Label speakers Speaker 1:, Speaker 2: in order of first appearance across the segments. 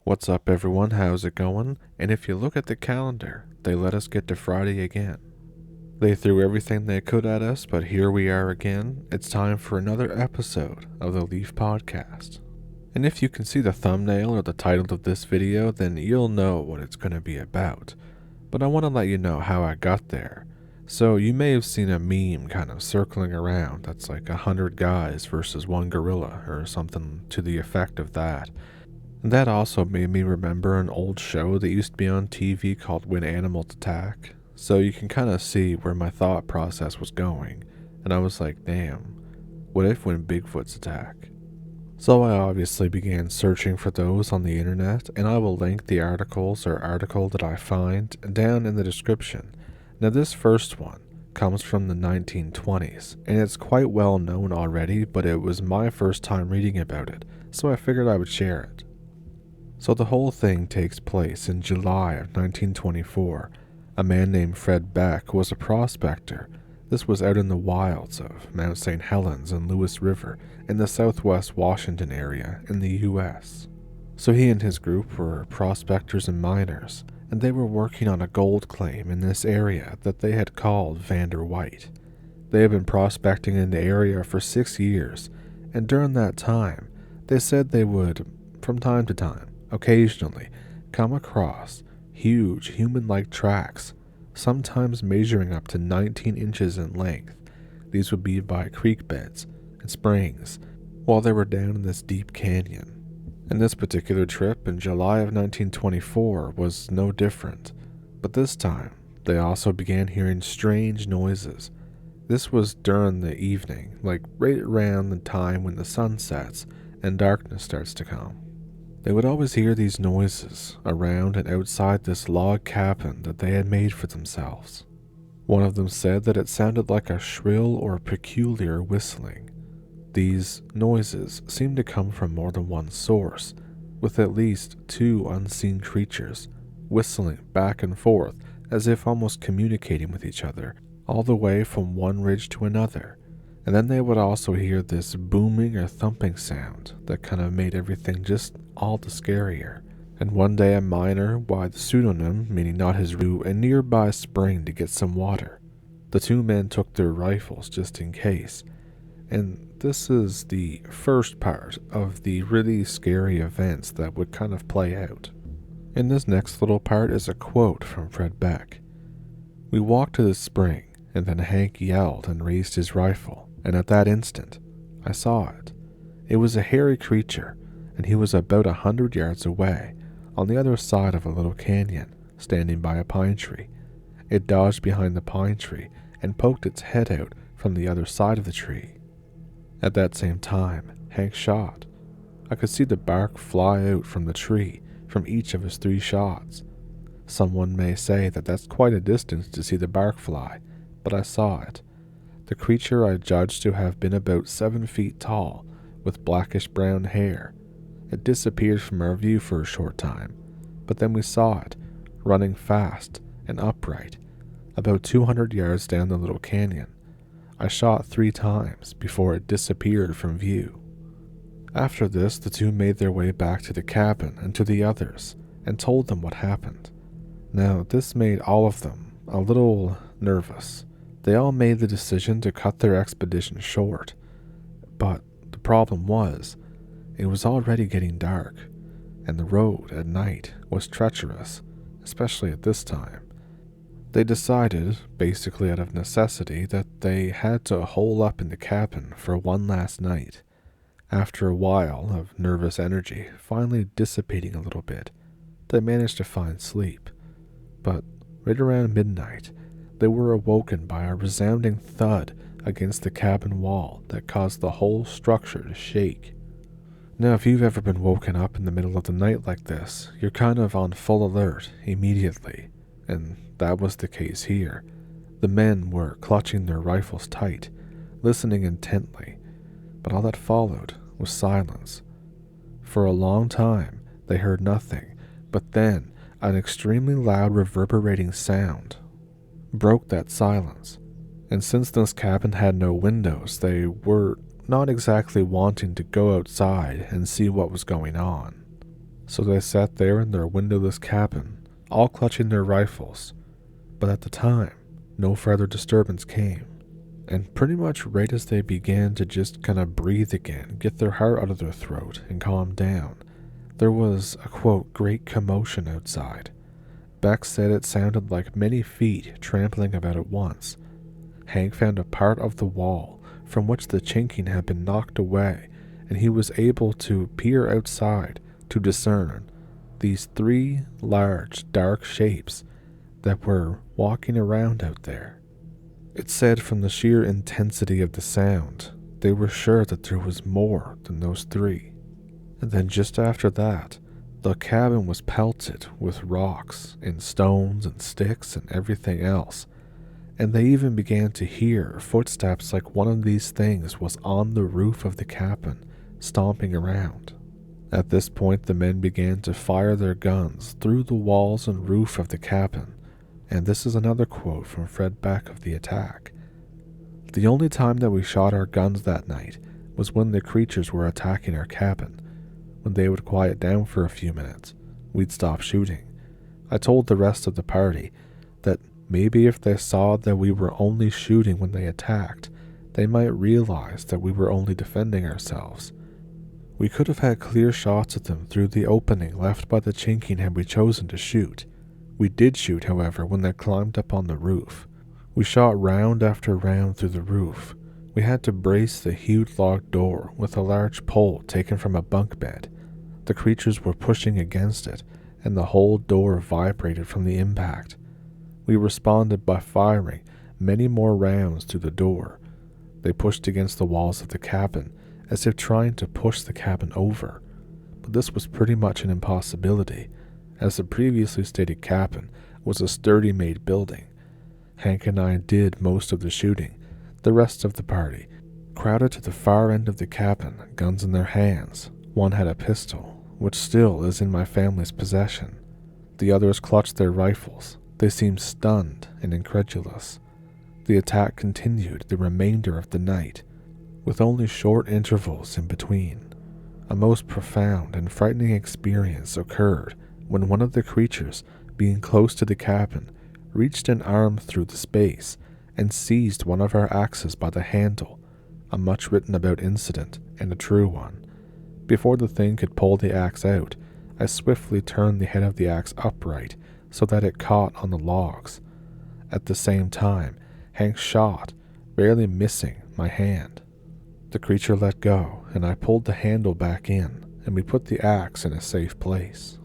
Speaker 1: What's up, everyone? How's it going? And if you look at the calendar, they let us get to Friday again. They threw everything they could at us, but here we are again. It's time for another episode of the TheLeaf podcast. And if you can see the thumbnail or the title of this video, then you'll know what it's going to be about. But I want to let you know how I got there. So you may have seen a meme kind of circling around that's like 100 guys versus one gorilla or something to the effect of that. That also made me remember an old show that used to be on TV called When Animals Attack, so you can kind of see where my thought process was going, and I was like, damn, what if when Bigfoots attack? So I obviously began searching for those on the internet, and I will link the articles or article that I find down in the description. Now this first one comes from the 1920s, and it's quite well known already, but it was my first time reading about it, so I figured I would share it. So the whole thing takes place in July of 1924. A man named Fred Beck was a prospector. This was out in the wilds of Mount St. Helens and Lewis River in the southwest Washington area in the US. So he and his group were prospectors and miners, and they were working on a gold claim in this area that they had called Vander White. They had been prospecting in the area for 6 years, and during that time, they said they would, from time to time, occasionally come across huge human-like tracks, sometimes measuring up to 19 inches in length. These would be by creek beds and springs while they were down in this deep canyon. And this particular trip in July of 1924 was no different, but this time they also began hearing strange noises. This was during the evening, like right around the time when the sun sets and darkness starts to come. They would always hear these noises around and outside this log cabin that they had made for themselves. One of them said that it sounded like a shrill or peculiar whistling. These noises seemed to come from more than one source, with at least 2 unseen creatures whistling back and forth as if almost communicating with each other, all the way from one ridge to another. And then they would also hear this booming or thumping sound that kind of made everything just all the scarier. And one day a miner, by the pseudonym, meaning not his real, a nearby spring to get some water. The 2 men took their rifles just in case. And this is the first part of the really scary events that would kind of play out. In this next little part is a quote from Fred Beck. "We walked to the spring, and then Hank yelled and raised his rifle. And at that instant, I saw it. It was a hairy creature, and he was about 100 yards away, on the other side of a little canyon, standing by a pine tree. It dodged behind the pine tree and poked its head out from the other side of the tree. At that same time, Hank shot. I could see the bark fly out from the tree from each of his 3 shots. Someone may say that that's quite a distance to see the bark fly, but I saw it. The creature I judged to have been about 7 feet tall, with blackish brown hair. It disappeared from our view for a short time, but then we saw it, running fast and upright, about 200 yards down the little canyon. I shot 3 times before it disappeared from view." After this, the 2 made their way back to the cabin and to the others, and told them what happened. Now, this made all of them a little nervous. They all made the decision to cut their expedition short, but the problem was, it was already getting dark, and the road at night was treacherous, especially at this time. They decided, basically out of necessity, that they had to hole up in the cabin for one last night. After a while of nervous energy finally dissipating a little bit, they managed to find sleep, but right around midnight, they were awoken by a resounding thud against the cabin wall that caused the whole structure to shake. Now, if you've ever been woken up in the middle of the night like this, you're kind of on full alert immediately, and that was the case here. The men were clutching their rifles tight, listening intently, but all that followed was silence. For a long time, they heard nothing, but then an extremely loud reverberating sound broke that silence, and since this cabin had no windows, they were not exactly wanting to go outside and see what was going on. So they sat there in their windowless cabin, all clutching their rifles. But at the time, no further disturbance came. And pretty much right as they began to just kind of breathe again, get their heart out of their throat, and calm down, there was a quote, great commotion outside. Beck said it sounded like many feet trampling about at once. Hank found a part of the wall from which the chinking had been knocked away, and he was able to peer outside to discern these three large, dark shapes that were walking around out there. It said from the sheer intensity of the sound, they were sure that there was more than those three. And then just after that, the cabin was pelted with rocks and stones and sticks and everything else, and they even began to hear footsteps like one of these things was on the roof of the cabin, stomping around. At this point, the men began to fire their guns through the walls and roof of the cabin, and this is another quote from Fred Beck of the attack. The only time that we shot our guns that night was when the creatures were attacking our cabin. When they would quiet down for a few minutes, we'd stop shooting. I told the rest of the party that maybe if they saw that we were only shooting when they attacked, they might realize that we were only defending ourselves. We could have had clear shots at them through the opening left by the chinking had we chosen to shoot. We did shoot, however, when they climbed up on the roof. We shot round after round through the roof. We had to brace the huge log door with a large pole taken from a bunk bed. The creatures were pushing against it, and the whole door vibrated from the impact. We responded by firing many more rounds through the door. They pushed against the walls of the cabin, as if trying to push the cabin over. But this was pretty much an impossibility, as the previously stated cabin was a sturdy-made building. Hank and I did most of the shooting. The rest of the party crowded to the far end of the cabin, guns in their hands. One had a pistol, which still is in my family's possession. The others clutched their rifles. They seemed stunned and incredulous. The attack continued the remainder of the night, with only short intervals in between. A most profound and frightening experience occurred when one of the creatures, being close to the cabin, reached an arm through the space and seized one of our axes by the handle, a much written about incident and a true one. Before the thing could pull the axe out, I swiftly turned the head of the axe upright so that it caught on the logs. At the same time, Hank shot, barely missing my hand. The creature let go, and I pulled the handle back in, and we put the axe in a safe place.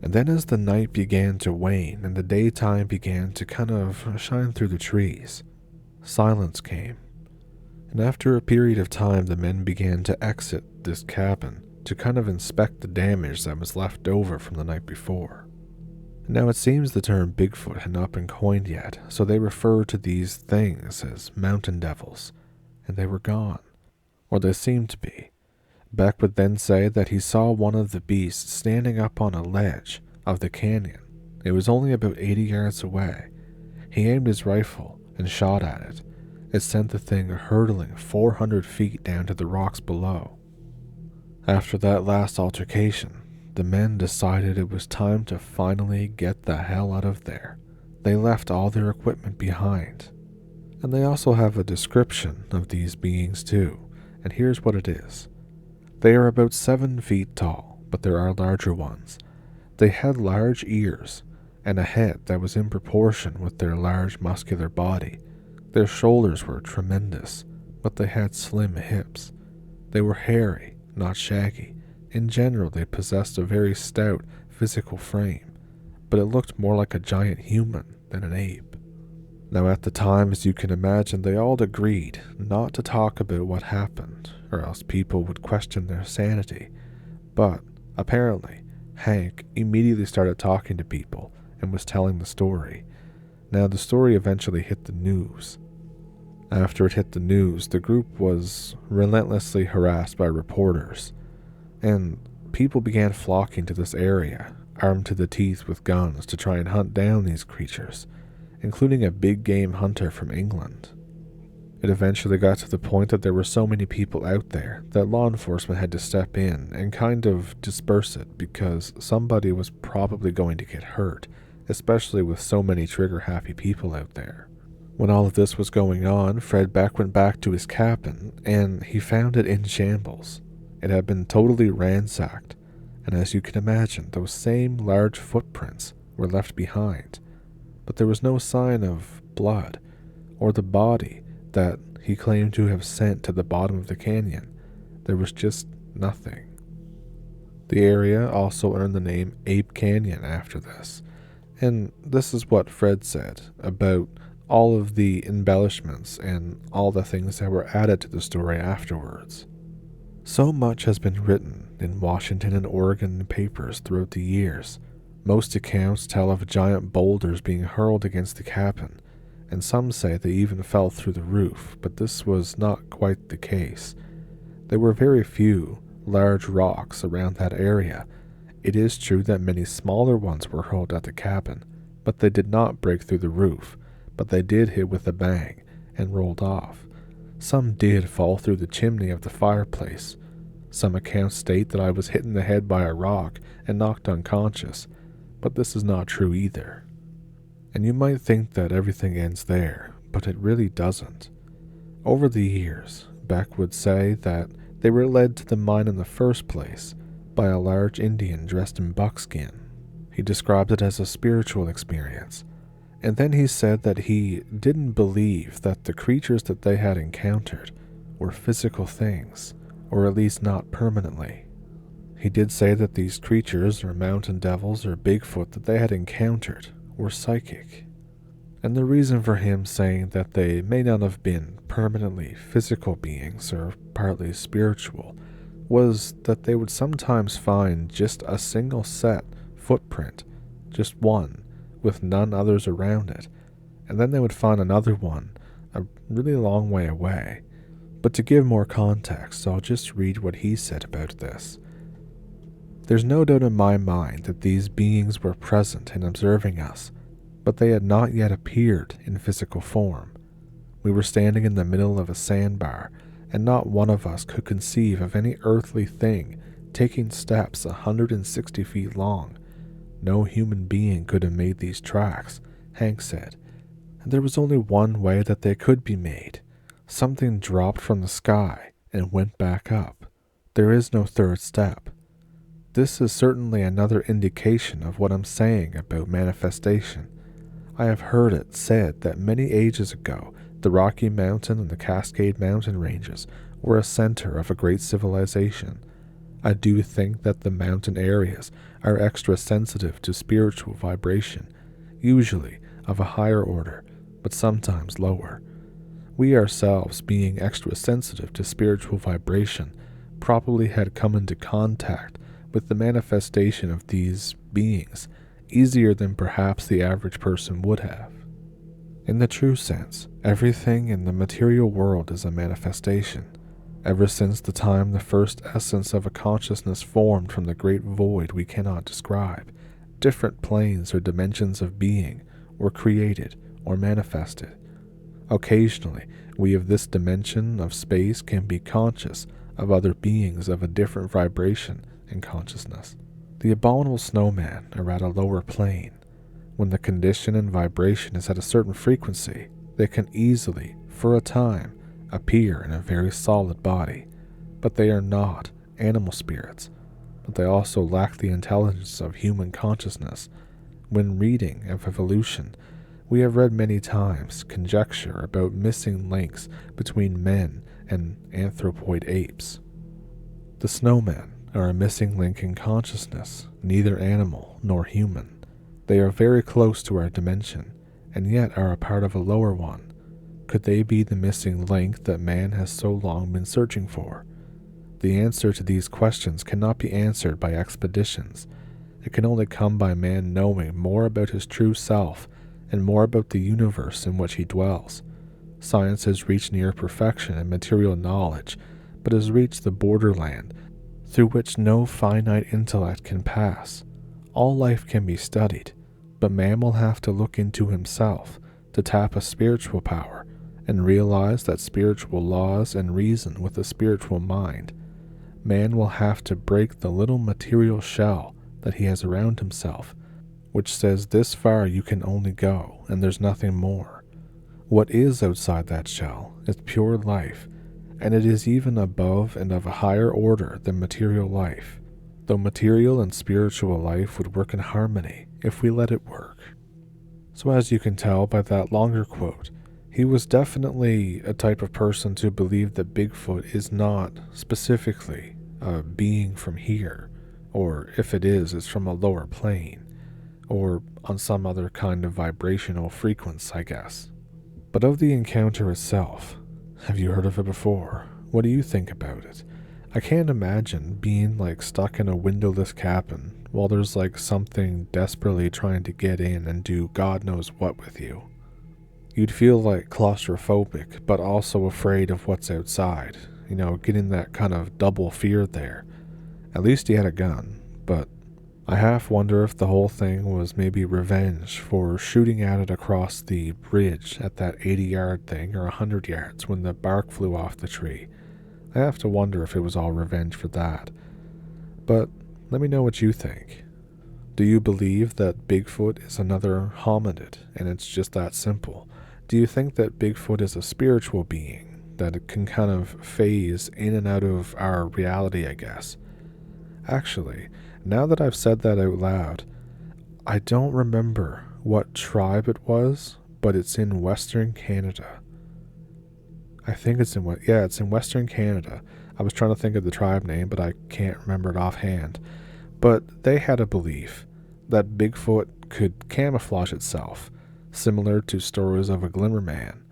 Speaker 1: And then as the night began to wane and the daytime began to kind of shine through the trees, silence came. And after a period of time, the men began to exit this cabin to kind of inspect the damage that was left over from the night before. Now it seems the term Bigfoot had not been coined yet, so they referred to these things as mountain devils, and they were gone, or they seemed to be. Beck would then say that he saw one of the beasts standing up on a ledge of the canyon. It was only about 80 yards away. He aimed his rifle and shot at it. It sent the thing hurtling 400 feet down to the rocks below. After that last altercation, the men decided it was time to finally get the hell out of there. They left all their equipment behind. And they also have a description of these beings too, and here's what it is. They are about 7 feet tall, but there are larger ones. They had large ears, and a head that was in proportion with their large muscular body. Their shoulders were tremendous, but they had slim hips. They were hairy, not shaggy. In general, they possessed a very stout physical frame, but it looked more like a giant human than an ape. Now at the time, as you can imagine, they all agreed not to talk about what happened, or else people would question their sanity. But apparently, Hank immediately started talking to people and was telling the story. Now the story eventually hit the news. After it hit the news, the group was relentlessly harassed by reporters, and people began flocking to this area, armed to the teeth with guns to try and hunt down these creatures, including a big game hunter from England. It eventually got to the point that there were so many people out there that law enforcement had to step in and kind of disperse it because somebody was probably going to get hurt, especially with so many trigger-happy people out there. When all of this was going on, Fred Beck went back to his cabin and he found it in shambles. It had been totally ransacked, and as you can imagine, those same large footprints were left behind, but there was no sign of blood or the body that he claimed to have sent to the bottom of the canyon. There was just nothing. The area also earned the name Ape Canyon after this, and this is what Fred said about all of the embellishments and all the things that were added to the story afterwards. So much has been written in Washington and Oregon papers throughout the years. Most accounts tell of giant boulders being hurled against the cabin, and some say they even fell through the roof, but this was not quite the case. There were very few large rocks around that area. It is true that many smaller ones were hurled at the cabin, but they did not break through the roof, but they did hit with a bang and rolled off. Some did fall through the chimney of the fireplace. Some accounts state that I was hit in the head by a rock and knocked unconscious, but this is not true either. And you might think that everything ends there, but it really doesn't. Over the years, Beck would say that they were led to the mine in the first place by a large Indian dressed in buckskin. He described it as a spiritual experience, and then he said that he didn't believe that the creatures that they had encountered were physical things, or at least not permanently. He did say that these creatures, or mountain devils, or Bigfoot that they had encountered, were psychic. And the reason for him saying that they may not have been permanently physical beings or partly spiritual was that they would sometimes find just a single set footprint, just one, with none others around it, and then they would find another one a really long way away. But to give more context, I'll just read what he said about this. There's no doubt in my mind that these beings were present and observing us, but they had not yet appeared in physical form. We were standing in the middle of a sandbar, and not one of us could conceive of any earthly thing taking steps 160 feet long. No human being could have made these tracks, Hank said, and there was only one way that they could be made. Something dropped from the sky and went back up. There is no third step. This is certainly another indication of what I'm saying about manifestation. I have heard it said that many ages ago, the Rocky Mountain and the Cascade Mountain ranges were a center of a great civilization. I do think that the mountain areas are extra sensitive to spiritual vibration, usually of a higher order, but sometimes lower. We ourselves, being extra sensitive to spiritual vibration, probably had come into contact with the manifestation of these beings easier than perhaps the average person would have. In the true sense, everything in the material world is a manifestation. Ever since the time the first essence of a consciousness formed from the great void we cannot describe, different planes or dimensions of being were created or manifested. Occasionally, we of this dimension of space can be conscious of other beings of a different vibration and consciousness. The abominable snowmen are at a lower plane. When the condition and vibration is at a certain frequency, they can easily, for a time, appear in a very solid body, but they are not animal spirits, but they also lack the intelligence of human consciousness. When reading of evolution, we have read many times conjecture about missing links between men and anthropoid apes. The snowmen are a missing link in consciousness, neither animal nor human. They are very close to our dimension, and yet are a part of a lower one. Could they be the missing link that man has so long been searching for? The answer to these questions cannot be answered by expeditions. It can only come by man knowing more about his true self and more about the universe in which he dwells. Science has reached near perfection in material knowledge, but has reached the borderland through which no finite intellect can pass. All life can be studied, but man will have to look into himself to tap a spiritual power and realize that spiritual laws and reason with a spiritual mind, man will have to break the little material shell that he has around himself, which says this far you can only go and there's nothing more. What is outside that shell is pure life, and it is even above and of a higher order than material life, though material and spiritual life would work in harmony if we let it work. So as you can tell by that longer quote, he was definitely a type of person to believe that Bigfoot is not specifically a being from here, or if it is, it's from a lower plane, or on some other kind of vibrational frequency, I guess. But of the encounter itself, have you heard of it before? What do you think about it? I can't imagine being stuck in a windowless cabin while there's something desperately trying to get in and do God knows what with you. You'd feel claustrophobic, but also afraid of what's outside, getting that kind of double fear there. At least he had a gun, but I half wonder if the whole thing was maybe revenge for shooting at it across the bridge at that 80-yard thing or 100 yards when the bark flew off the tree. I have to wonder if it was all revenge for that. But let me know what you think. Do you believe that Bigfoot is another hominid and it's just that simple? Do you think that Bigfoot is a spiritual being, that it can kind of phase in and out of our reality, I guess? Actually, now that I've said that out loud, I don't remember what tribe it was, but it's in Western Canada. I think it's it's in Western Canada. I was trying to think of the tribe name, but I can't remember it offhand. But they had a belief that Bigfoot could camouflage itself, similar to stories of a glimmer man.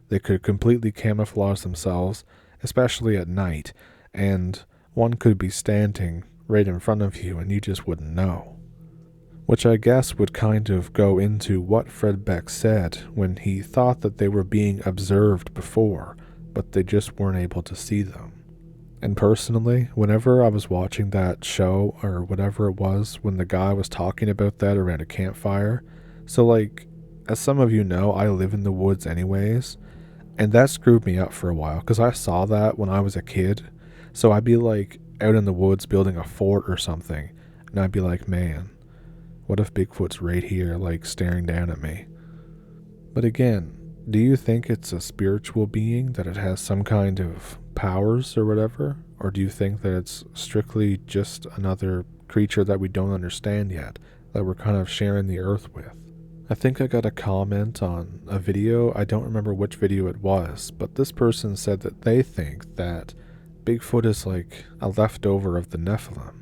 Speaker 1: They could completely camouflage themselves, especially at night, and one could be standing right in front of you and you just wouldn't know. Which I guess would kind of go into what Fred Beck said when he thought that they were being observed before, but they just weren't able to see them. And personally, whenever I was watching that show or whatever it was when the guy was talking about that around a campfire, so as some of you know, I live in the woods anyways, and that screwed me up for a while because I saw that when I was a kid. So I'd be out in the woods building a fort or something, and I'd be like, man, what if Bigfoot's right here staring down at me? But again, do you think it's a spiritual being, that it has some kind of powers or whatever? Or do you think that it's strictly just another creature that we don't understand yet, that we're kind of sharing the earth with? I think I got a comment on a video, I don't remember which video it was, but this person said that they think that Bigfoot is a leftover of the Nephilim.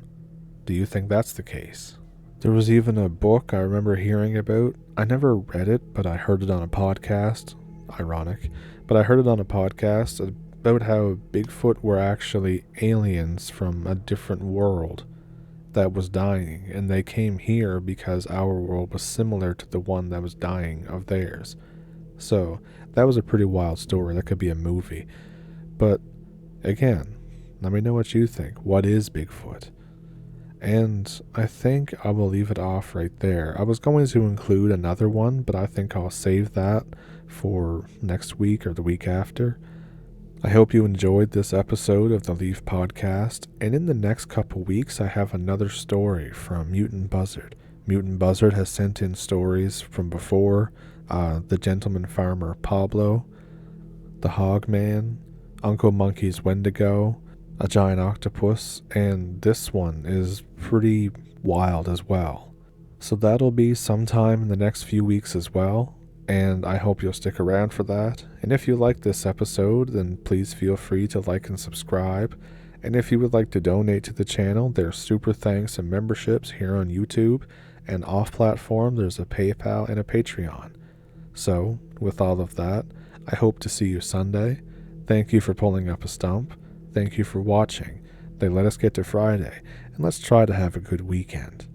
Speaker 1: Do you think that's the case? There was even a book I remember hearing about. I never read it, but I heard it on a podcast. Ironic. But I heard it on a podcast about how Bigfoot were actually aliens from a different world that was dying, and they came here because our world was similar to the one that was dying of theirs. So, that was a pretty wild story. That could be a movie. But again, let me know what you think. What is Bigfoot? And I think I will leave it off right there. I was going to include another one, but I think I'll save that for next week or the week after. I hope you enjoyed this episode of the Leaf Podcast, and in the next couple weeks I have another story from Mutant Buzzard. Mutant Buzzard has sent in stories from before, the Gentleman Farmer Pablo, the Hog Man, Uncle Monkey's Wendigo, a giant octopus, and this one is pretty wild as well. So that'll be sometime in the next few weeks as well, and I hope you'll stick around for that. And if you like this episode, then please feel free to like and subscribe. And if you would like to donate to the channel, there's super thanks and memberships here on YouTube, and off-platform there's a PayPal and a Patreon. So, with all of that, I hope to see you Sunday. Thank you for pulling up a stump. Thank you for watching. They let us get to Friday, and let's try to have a good weekend.